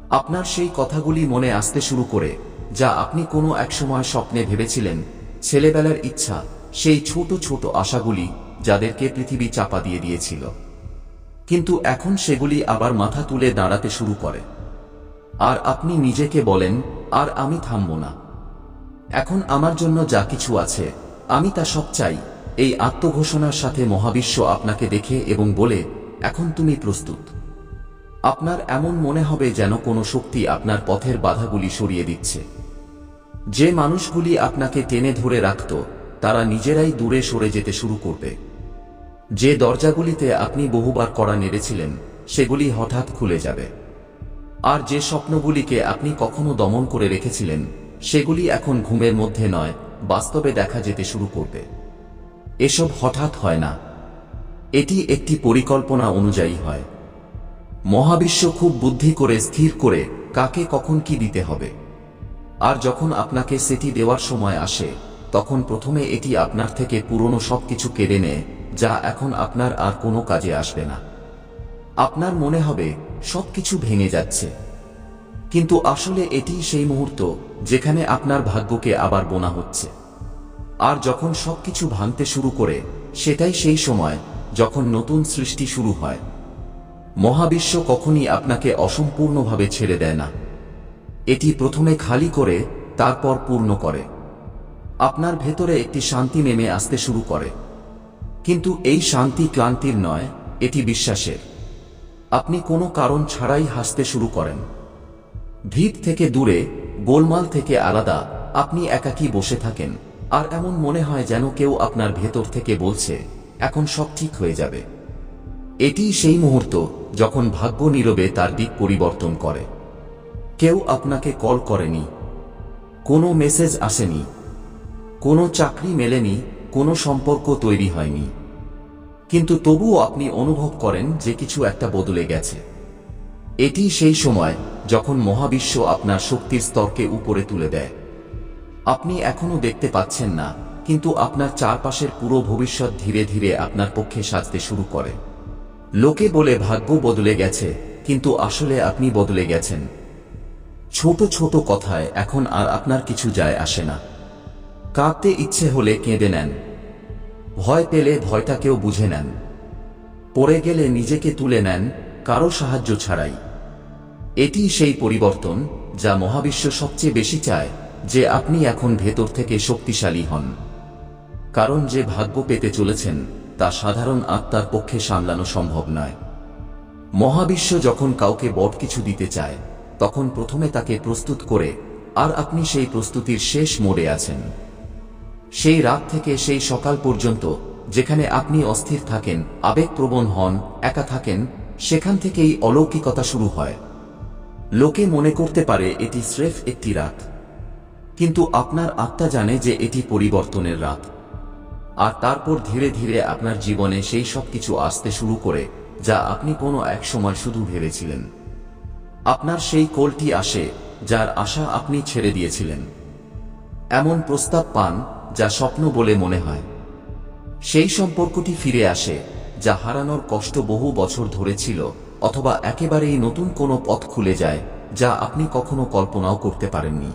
আপনার সেই কথাগুলি মনে আসতে শুরু করে, যা আপনি কোনো একসময় স্বপ্নে ভেবেছিলেন, ছেলেবেলার ইচ্ছা, সেই ছোট ছোট আশাগুলি যাদেরকে পৃথিবী চাপা দিয়ে দিয়েছিল। কিন্তু এখন সেগুলি আবার মাথা তুলে দাঁড়াতে শুরু করে। আর আপনি নিজেকে বলেন, আর আমি থামব না। এখন আমার জন্য যা কিছু আছে, আমি তা সব চাই। এই আত্মঘোষণার সাথে মহাবিশ্ব আপনাকে দেখে এবং বলে, এখন তুমি প্রস্তুত। আপনার এমন মনে হবে যেন কোনো শক্তি আপনার পথের বাধাগুলি সরিয়ে দিচ্ছে। যে মানুষগুলি আপনাকে টেনে ধরে রাখত, তারা নিজেরাই দূরে সরে যেতে শুরু করবে। যে দরজাগুলিতে আপনি বহুবার কড়া নেড়েছিলেন, সেগুলি হঠাৎ খুলে যাবে। আর যে স্বপ্নগুলিকে আপনি কখনো দমন করে রেখেছিলেন, সেগুলি এখন ঘুমের মধ্যে নয়, বাস্তবে দেখা যেতে শুরু করবে। এসব হঠাৎ হয় না, এটি একটি পরিকল্পনা অনুযায়ী হয়। মহাবিশ্ব খুব বুদ্ধি করে স্থির করে কাকে কখন কি দিতে হবে। আর যখন আপনাকে সেটি দেওয়ার সময় আসে, তখন প্রথমে এটি আপনার থেকে পুরনো সবকিছু কেড়ে নেয়, যা এখন আপনার আর কোনো কাজে আসবে না। আপনার মনে হবে সবকিছু ভেঙে যাচ্ছে, কিন্তু আসলে এটি সেই মুহূর্ত যেখানে আপনার ভাগ্যকে আবার বোনা হচ্ছে। আর যখন সবকিছু ভাঙতে শুরু করে, সেটাই সেই সময় যখন নতুন সৃষ্টি শুরু হয়। মহাবিশ্ব কখনই আপনাকে অসম্পূর্ণভাবে ছেড়ে দেয় না। এটি প্রথমে খালি করে, তারপর পূর্ণ করে। আপনার ভেতরে একটি শান্তি নেমে আসতে শুরু করে, কিন্তু এই শান্তি ক্লান্তির নয়, এটি বিশ্বাসের। আপনি কোনো কারণ ছাড়াই হাসতে শুরু করেন। ভিড় থেকে দূরে, গোলমাল থেকে আলাদা, আপনি একাকী বসে থাকেন, আর এমন মনে হয় যেন কেউ আপনার ভেতর থেকে বলছে, এখন সব ঠিক হয়ে যাবে। এটি সেই মুহূর্ত যখন ভাগ্য নীরবে তার দিক পরিবর্তন করে। কেউ আপনাকে কল করেনি, কোনো মেসেজ আসেনি, কোনো চাকরি মেলেনি, কোনো সম্পর্ক তৈরি হয়নি, কিন্তু তবুও আপনি অনুভব করেন যে কিছু একটা বদলে গেছে। এটি সেই সময় যখন মহাবিশ্ব আপনার শক্তির স্তরকে উপরে তুলে দেয়। আপনি এখনো দেখতে পাচ্ছেন না, কিন্তু আপনার চারপাশের পুরো ভবিষ্যৎ ধীরে ধীরে আপনার পক্ষে সাজতে শুরু করে। লোকে বলে ভাগ্য বদলে গেছে, কিন্তু আসলে আপনি বদলে গেছেন। ছোট ছোট কথায় এখন আর আপনার কিছু যায় আসে না। কাঁদতে ইচ্ছে হলে কেঁদে নেন, ভয় পেলে ভয়টাকেও বুঝে নেন, পড়ে গেলে নিজেকে তুলে নেন, কারো সাহায্য ছাড়াই। এটি সেই পরিবর্তন যা মহাবিশ্ব সবচেয়ে বেশি চায়, যে আপনি এখন ভেতর থেকে শক্তিশালী হন। কারণ যে ভাগ্য পেতে চলেছেন, তা সাধারণ আত্মার পক্ষে সামলানো সম্ভব নয়। মহাবিশ্ব যখন কাউকে বড় কিছু দিতে চায়, তখন প্রথমে তাকে প্রস্তুত করে, আর আপনি সেই প্রস্তুতির শেষ মোড়ে আছেন। সেই রাত থেকে সেই সকাল পর্যন্ত যেখানে আপনি অস্থির থাকেন, আবেগপ্রবণ হন, একা থাকেন, সেখান থেকেই অলৌকিকতা শুরু হয়। লোকে মনে করতে পারে এটি স্রেফ একটি রাত, কিন্তু আপনার আত্মা জানে যে এটি পরিবর্তনের রাত। আর তারপর ধীরে ধীরে আপনার জীবনে সেই সব কিছু আসতে শুরু করে, যা আপনি কোনো এক সময় শুধু ভেবেছিলেন। আপনার সেই কলটি আসে, যার আশা আপনি ছেড়ে দিয়েছিলেন। এমন প্রস্তাব পান যা স্বপ্ন বলে মনে হয়। সেই সম্পর্কটি ফিরে আসে, যা হারানোর কষ্ট বহু বছর ধরে ছিল, অথবা একেবারেই নতুন কোনো পথ খুলে যায়, যা আপনি কখনো কল্পনাও করতে পারেননি।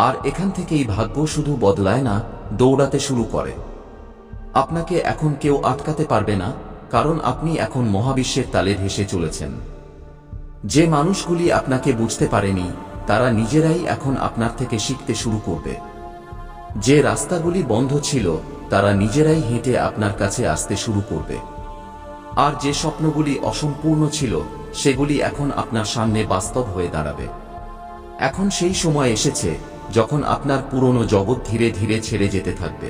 আর এখান থেকেই ভাগ্য শুধু বদলায় না, দৌড়াতে শুরু করে। আপনাকে এখন কেউ আটকাতে পারবে না, কারণ আপনি এখন মহাবিশ্বের তালে ভেসে চলেছেন। যে মানুষগুলি আপনাকে বুঝতে পারেনি তারা নিজেরাই এখন আপনার থেকে শিখতে শুরু করবে। যে রাস্তাগুলি বন্ধ ছিল তারা নিজেরাই হেঁটে আপনার কাছে আসতে শুরু করবে। আর যে স্বপ্নগুলি অসম্পূর্ণ ছিল সেগুলি এখন আপনার সামনে বাস্তব হয়ে দাঁড়াবে। এখন সেই সময় এসেছে যখন আপনার পুরনো জগৎ ধীরে ধীরে ছেড়ে যেতে থাকবে।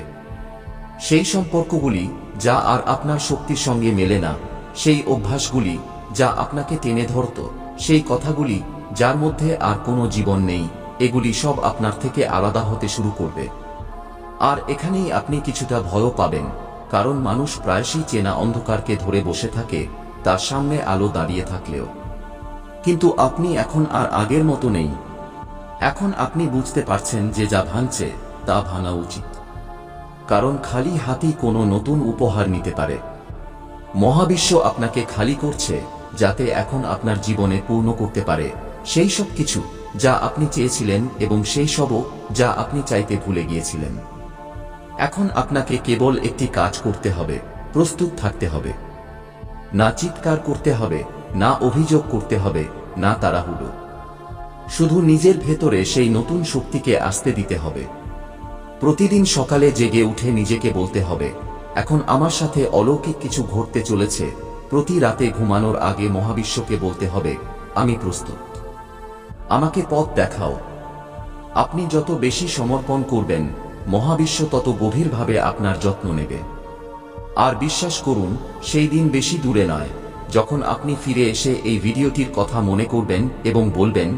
সেই সম্পর্কগুলি যা আর আপনার শক্তির সঙ্গে মেলে না, সেই অভ্যাসগুলি যা আপনাকে টেনে ধরত, সেই কথাগুলি যার মধ্যে আর কোনো জীবন নেই, এগুলি সব আপনার থেকে আলাদা হতে শুরু করবে। আর এখানেই আপনি কিছুটা ভয়ও পাবেন, কারণ মানুষ প্রায়শই চেনা অন্ধকারকে ধরে বসে থাকে তার সামনে আলো দাঁড়িয়ে থাকলেও। কিন্তু আপনি এখন আর আগের মতো নেই। এখন আপনি বুঝতে পারছেন যে যা ভাঙছে তা ভাঙা উচিত, কারণ খালি হাতই কোনো নতুন উপহার নিতে পারে। মহাবিশ্ব আপনাকে খালি করছে যাতে এখন আপনার জীবনে পূর্ণ করতে পারে সেই সব কিছু যা আপনি চেয়েছিলেন এবং সেই সবও যা আপনি চাইতে ভুলে গিয়েছিলেন। এখন আপনাকে কেবল একটি কাজ করতে হবে, প্রস্তুত থাকতে হবে। না চিৎকার করতে হবে, না অভিযোগ করতে হবে, না তাড়াহুড়ো। শুধু নিজের ভেতরে সেই নতুন শক্তিকে আসতে দিতে হবে। প্রতিদিন সকালে জেগে উঠে নিজেকে বলতে হবে, এখন আমার সাথে অলৌকিক কিছু ঘটতে চলেছে। প্রতি রাতে ঘুমানোর আগে মহাবিশ্বকে বলতে হবে, আমি প্রস্তুত, আমাকে পথ দেখাও। আপনি যত বেশি সমর্পণ করবেন, মহাবিশ্ব তত গভীরভাবে আপনার যত্ন নেবে। আর বিশ্বাস করুন, সেই দিন বেশি দূরে নয় যখন আপনি ফিরে এসে এই ভিডিওটির কথা মনে করবেন এবং বলবেন,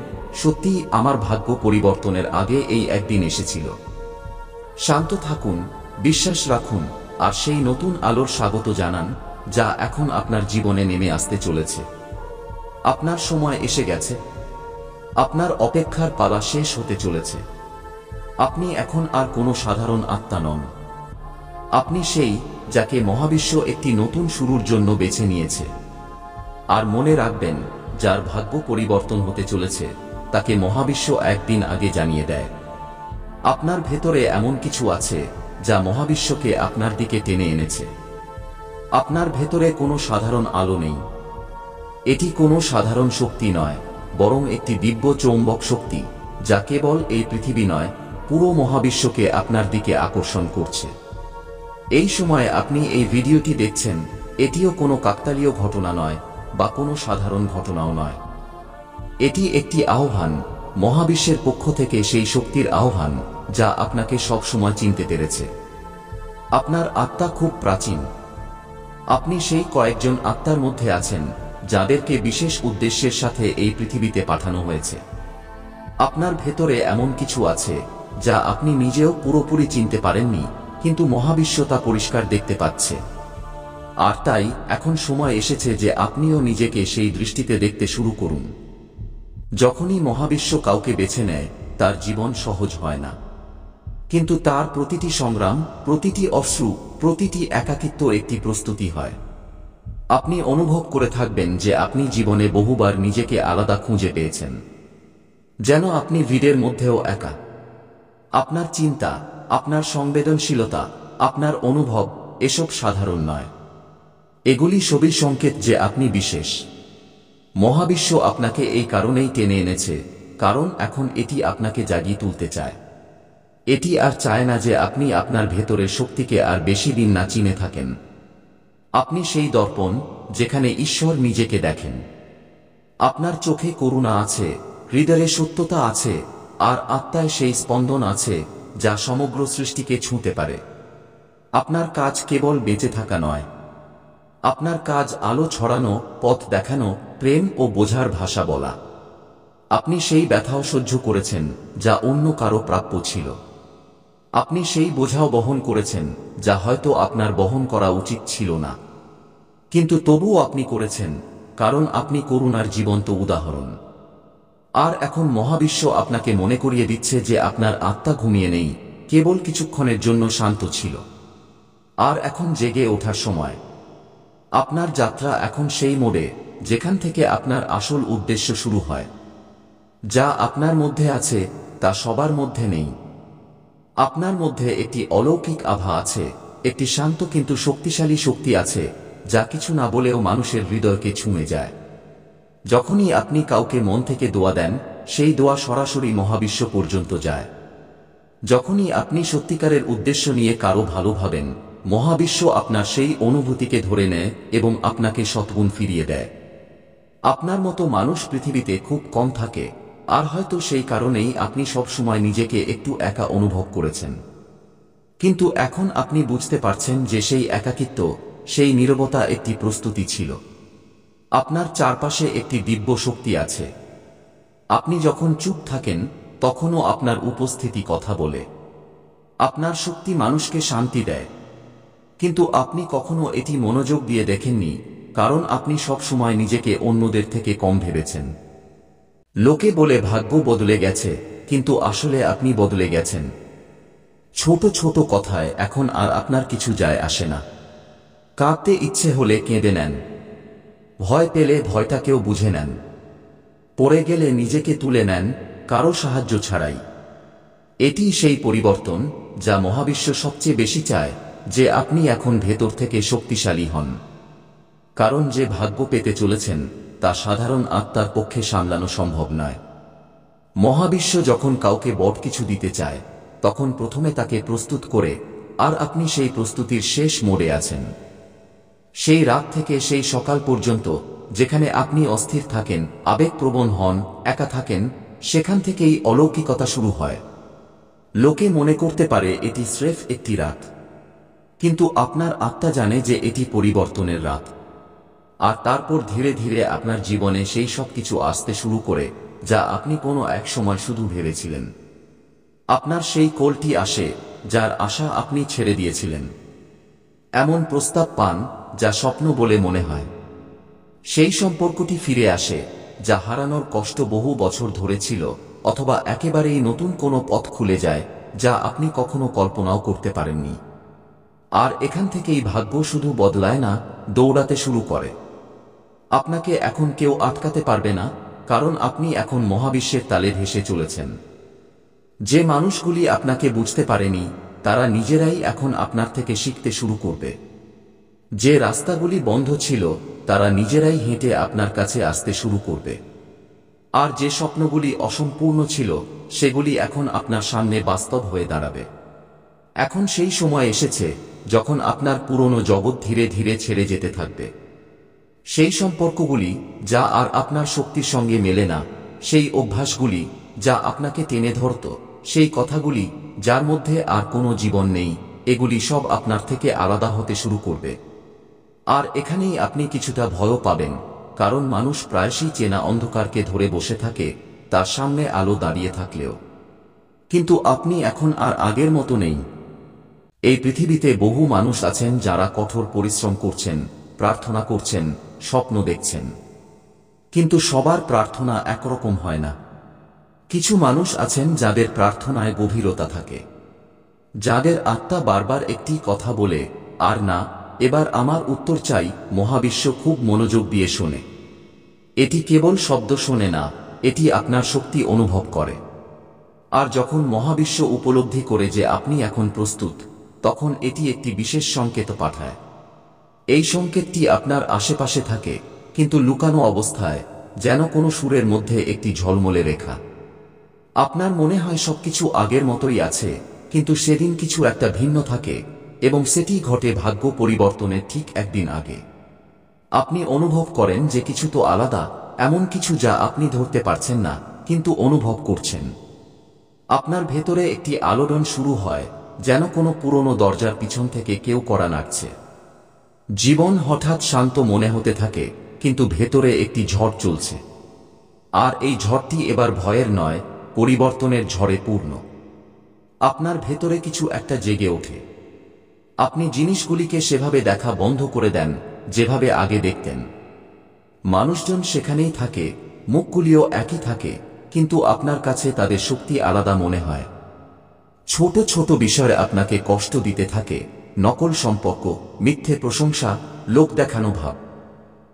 সত্যিই আমার ভাগ্য পরিবর্তনের আগে এই একদিন এসেছিল। শান্ত থাকুন, বিশ্বাস রাখুন, আর সেই নতুন আলোর স্বাগত জানান যা এখন আপনার জীবনে নেমে আসতে চলেছে। আপনার সময় এসে গেছে। আপনার অপেক্ষার পালা শেষ হতে চলেছে। আপনি এখন আর কোনো সাধারণ আত্মা নন। আপনি সেই যাকে মহাবিশ্ব একটি নতুন শুরুর জন্য বেছে নিয়েছে। আর মনে রাখবেন, যার ভাগ্য পরিবর্তন হতে চলেছে তাকে মহাবিশ্ব একদিন আগে জানিয়ে দেয়। আপনার ভেতরে এমন কিছু আছে যা মহাবিশ্বকে আপনার দিকে টেনে এনেছে। আপনার ভেতরে কোনো সাধারণ আলো নেই। এটি কোনো সাধারণ শক্তি নয়, বরং একটি দিব্য চৌম্বক শক্তি যা কেবল এই পৃথিবী নয়, পুরো মহাবিশ্বকে আপনার দিকে আকর্ষণ করছে। এই সময়ে আপনি এই ভিডিওটি দেখছেন, এটিও কোনো কাকতালীয় ঘটনা নয় বা কোনো সাধারণ ঘটনাও নয়। এটি একটি আহ্বান, মহাবিশ্বের পক্ষ থেকে সেই শক্তির আহ্বান যা আপনাকে সব সময় চিনতে পেরেছে। আপনার আত্মা খুব প্রাচীন। আপনি সেই কয়েকজন আত্মার মধ্যে আছেন যাদেরকে বিশেষ উদ্দেশ্যের সাথে এই পৃথিবীতে পাঠানো হয়েছে। আপনার ভেতরে এমন কিছু আছে যা আপনি নিজেও পুরোপুরি চিনতে পারেননি, কিন্তু মহাবিশ্ব তা পরিষ্কার দেখতে পাচ্ছে। আর তাই এখন সময় এসেছে যে আপনিও নিজেকে সেই দৃষ্টিতে দেখতে শুরু করুন। যখনই মহাবিশ্ব কাউকে বেছে নেয়, তার জীবন সহজ হয় না, কিন্তু তার প্রতিটি সংগ্রাম, প্রতিটি অশ্রু, প্রতিটি একাকিত্ব একটি প্রস্তুতি হয়। আপনি অনুভব করে থাকবেন যে আপনি জীবনে বহুবার নিজেকে আলাদা খুঁজে পেয়েছেন, যেন আপনি ভিড়ের মধ্যেও একা। আপনার চিন্তা, আপনার সংবেদনশীলতা, আপনার অনুভব, এসব সাধারণ নয়। এগুলি ছবির সংকেত যে আপনি বিশেষ। মহাবিশ্ব আপনাকে এই কারণেই টেনে এনেছে, কারণ এখন এটি আপনাকে জাগিয়ে তুলতে চায়। এটি আর চায় না যে আপনি আপনার ভেতরের শক্তিকে আর বেশি দিন না চিনে থাকেন। আপনি সেই দর্পণ যেখানে ঈশ্বর নিজেকে দেখেন। আপনার চোখে করুণা আছে, হৃদয়ে সত্যতা আছে, আর আত্মায় সেই স্পন্দন আছে যা সমগ্র সৃষ্টিকে ছুঁতে পারে। আপনার কাজ কেবল বেঁচে থাকা নয়, আপনার কাজ আলো ছড়ানো, পথ দেখানো, প্রেম ও বোঝার ভাষা বলা। আপনি সেই ব্যথাও সহ্য করেছেন যা অন্য কারো প্রাপ্য ছিল। আপনি সেই বোঝাও বহন করেছেন যা হয়তো আপনার বহন করা উচিত ছিল না, কিন্তু তবুও আপনি করেছেন, কারণ আপনি করুণার জীবন্ত উদাহরণ। আর এখন মহাবিশ্ব আপনাকে মনে করিয়ে দিচ্ছে যে আপনার আত্মা ঘুমিয়ে নেই, কেবল কিছুক্ষণের জন্য শান্ত ছিল। আর এখন জেগে ওঠার সময়। আপনার যাত্রা এখন সেই মোড়ে যেখান থেকে আপনার আসল উদ্দেশ্য শুরু হয়। যা আপনার মধ্যে আছে তা সবার মধ্যে নেই। আপনার মধ্যে একটি অলৌকিক আভা আছে একটি শান্ত কিন্তু শক্তিশালী শক্তি আছে যা কিছু না বলেও মানুষের হৃদয়কে ছুঁয়ে যায়। যখনই আপনি কাউকে মন থেকে দোয়া দেন, সেই দোয়া সরাসরি মহাবিশ্ব পর্যন্ত যায়। যখনই আপনি সত্যিকারের উদ্দেশ্য নিয়ে কারো ভালো ভাবেন, মহাবিশ্ব আপনার সেই অনুভূতিকে ধরে নেয় এবং আপনাকে শতগুণ ফিরিয়ে দেয়। আপনার মতো মানুষ পৃথিবীতে খুব কম থাকে, আর হয়তো সেই কারণেই আপনি সবসময় নিজেকে একটু একা অনুভব করেছেন। কিন্তু এখন আপনি বুঝতে পারছেন যে সেই একাকিত্ব, সেই নীরবতা একটি প্রস্তুতি ছিল। আপনার চারপাশে একটি দিব্য শক্তি আছে। আপনি যখন চুপ থাকেন তখনও আপনার উপস্থিতি কথা বলে। আপনার শক্তি মানুষকে শান্তি দেয়। কিন্তু আপনি কখনো এটি মনোযোগ দিয়ে দেখেননি, কারণ আপনি সবসময় নিজেকে অন্যদের থেকে কম ভেবেছেন। লোকে বলে ভাগ্য বদলে গেছে, কিন্তু আসলে আপনি বদলে গেছেন। ছোট ছোট কথায় এখন আর আপনার কিছু যায় আসে না। কাঁদতে ইচ্ছে হলে কেঁদে নেন, ভয় পেলে ভয়টাকেও বুঝে নেন, পড়ে গেলে নিজেকে তুলে নেন, কারো সাহায্য ছাড়াই। এটি সেই পরিবর্তন যা মহাবিশ্ব সবচেয়ে বেশি চায়, যে আপনি এখন ভেতর থেকে শক্তিশালী হন। কারণ যে ভাগ্য পেতে চলেছেন তা সাধারণ আত্মার পক্ষে সামলানো সম্ভব নয়। মহাবিশ্ব যখন কাউকে বড় কিছু দিতে চায়, তখন প্রথমে তাকে প্রস্তুত করে, আর আপনি সেই প্রস্তুতির শেষ মোড়ে আছেন। সেই রাত থেকে সেই সকাল পর্যন্ত যেখানে আপনি অস্থির থাকেন, আবেগপ্রবণ হন, একা থাকেন, সেখান থেকেই অলৌকিকতা শুরু হয়। লোকে মনে করতে পারে এটি স্রেফ একটি রাত, কিন্তু আপনার আত্মা জানে যে এটি পরিবর্তনের রাত। আর তারপর ধীরে ধীরে আপনার জীবনে সেই সব কিছু আসতে শুরু করে যা আপনি কোনো এক সময় শুধু ভেবেছিলেন। আপনার সেই কলটি আসে যার আশা আপনি ছেড়ে দিয়েছিলেন। এমন প্রস্তাব পান যা স্বপ্ন বলে মনে হয়। সেই সম্পর্কটি ফিরে আসে যা হারানোর কষ্ট বহু বছর ধরে ছিল, অথবা একেবারেই নতুন কোনো পথ খুলে যায় যা আপনি কখনো কল্পনাও করতে পারেননি। আর এখান থেকেই ভাগ্য শুধু বদলায় না, দৌড়াতে শুরু করে। আপনাকে এখন কেউ আটকাতে পারবে না, কারণ আপনি এখন মহাবিশ্বের তালে ভেসে চলেছেন। যে মানুষগুলি আপনাকে বুঝতে পারেনি, তারা নিজেরাই এখন আপনার থেকে শিখতে শুরু করবে। যে রাস্তাগুলি বন্ধ ছিল, তারা নিজেরাই হেঁটে আপনার কাছে আসতে শুরু করবে। আর যে স্বপ্নগুলি অসম্পূর্ণ ছিল, সেগুলি এখন আপনার সামনে বাস্তব হয়ে দাঁড়াবে। এখন সেই সময় এসেছে যখন আপনার পুরনো জগৎ ধীরে ধীরে ছেড়ে যেতে থাকবে। সেই সম্পর্কগুলি যা আর আপনার শক্তির সঙ্গে মেলে না, সেই অভ্যাসগুলি যা আপনাকে টেনে ধরত, সেই কথাগুলি যার মধ্যে আর কোনো জীবন নেই, এগুলি সব আপনার থেকে আলাদা হতে শুরু করবে। আর এখানেই আপনি কিছুটা ভয়ও পাবেন, কারণ মানুষ প্রায়শই চেনা অন্ধকারকে ধরে বসে থাকে, তার সামনে আলো দাঁড়িয়ে থাকলেও। কিন্তু আপনি এখন আর আগের মতো নেই। এই পৃথিবীতে বহু মানুষ আছেন যারা কঠোর পরিশ্রম করছেন, প্রার্থনা করছেন, স্বপ্ন দেখছেন। কিন্তু সবার প্রার্থনা একরকম হয় না। কিছু মানুষ আছেন যাদের প্রার্থনায় গভীরতা থাকে, যাদের আত্মা বারবার একটি কথা বলে, আর না, এবার আমার উত্তর চাই। মহাবিশ্ব খুব মনোযোগ দিয়ে শোনে। এটি কেবল শব্দ শোনে না, এটি আপনার শক্তি অনুভব করে। আর যখন মহাবিশ্ব উপলব্ধি করে যে আপনি এখন প্রস্তুত, তখন এটি একটি বিশেষ সংকেত পাঠায়। এই সংকেতটি আপনার আশেপাশে থাকে, কিন্তু লুকানো অবস্থায়, যেন কোনো সুরের মধ্যে একটি ঝলমলে রেখা। আপনার মনে হয় সবকিছু আগের মতোই আছে, কিন্তু সেদিন কিছু একটা ভিন্ন থাকে, এবং সেটি ঘটে ভাগ্য পরিবর্তনের ঠিক একদিন আগে। আপনি অনুভব করেন যে কিছু তো আলাদা, এমন কিছু যা আপনি ধরতে পারছেন না, কিন্তু অনুভব করছেন। আপনার ভেতরে একটি আলোড়ন শুরু হয়, যেন কোনো পুরনো দরজার পিছন থেকে কেউ কড়া নাড়ছে। জীবন হঠাৎ শান্ত মনে হতে থাকে, কিন্তু ভেতরে একটি ঝড় চলছে। আর এই ঝড়টি এবার ভয়ের নয়, পরিবর্তনের ঝড়ে পূর্ণ। আপনার ভেতরে কিছু একটা জেগে ওঠে। আপনি জিনিসগুলিকে সেভাবে দেখা বন্ধ করে দেন যেভাবে আগে দেখতেন। মানুষজন সেখানেই থাকে, মুখগুলিও একই থাকে, কিন্তু আপনার কাছে তাদের শক্তি আলাদা মনে হয়। ছোট ছোট বিষয়ে আপনাকে কষ্ট দিতে থাকে, নকল সম্পর্ক, মিথ্যে প্রশংসা, লোক দেখানো ভাব।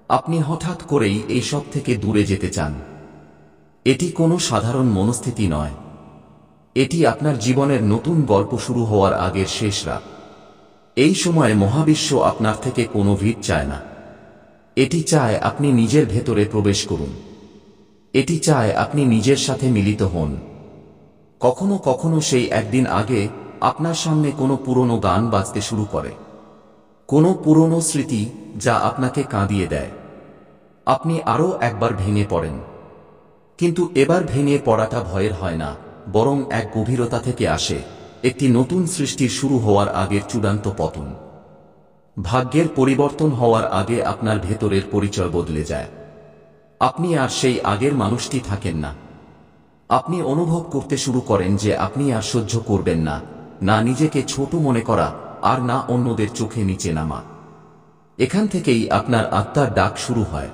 আপনি হঠাৎ করেই এই সব থেকে দূরে যেতে চান। এটি কোনো সাধারণ মনস্থিতি নয়। এটি আপনার জীবনের নতুন গল্প শুরু হওয়ার আগের শেষ রাত। এই সময়ে মহাবিশ্ব আপনার থেকে কোনো ভিড় চায় না। এটি চায় আপনি নিজের ভেতরে প্রবেশ করুন। এটি চায় আপনি নিজের সাথে মিলিত হন। কখনো কখনো সেই একদিন আগে আপনার সামনে কোনো পুরনো গান বাজতে শুরু করে, কোনো পুরনো স্মৃতি যা আপনাকে কাঁদিয়ে দেয়। আপনি আরও একবার ভেঙে পড়েন, কিন্তু এবার ভেঙে পড়াটা ভয়ের হয় না, বরং এক গভীরতা থেকে আসে, একটি নতুন সৃষ্টির শুরু হওয়ার আগের চূড়ান্ত পতন। ভাগ্যের পরিবর্তন হওয়ার আগে আপনার ভেতরের পরিচয় বদলে যায়। আপনি আর সেই আগের মানুষটি থাকেন না। আপনি অনুভব করতে শুরু করেন যে আপনি আর সহ্য করবেন না, না নিজেকে ছোট মনে করা, আর না অন্যদের চোখে নিচে নামা। এখান থেকেই আপনার আত্মার ডাক শুরু হয়।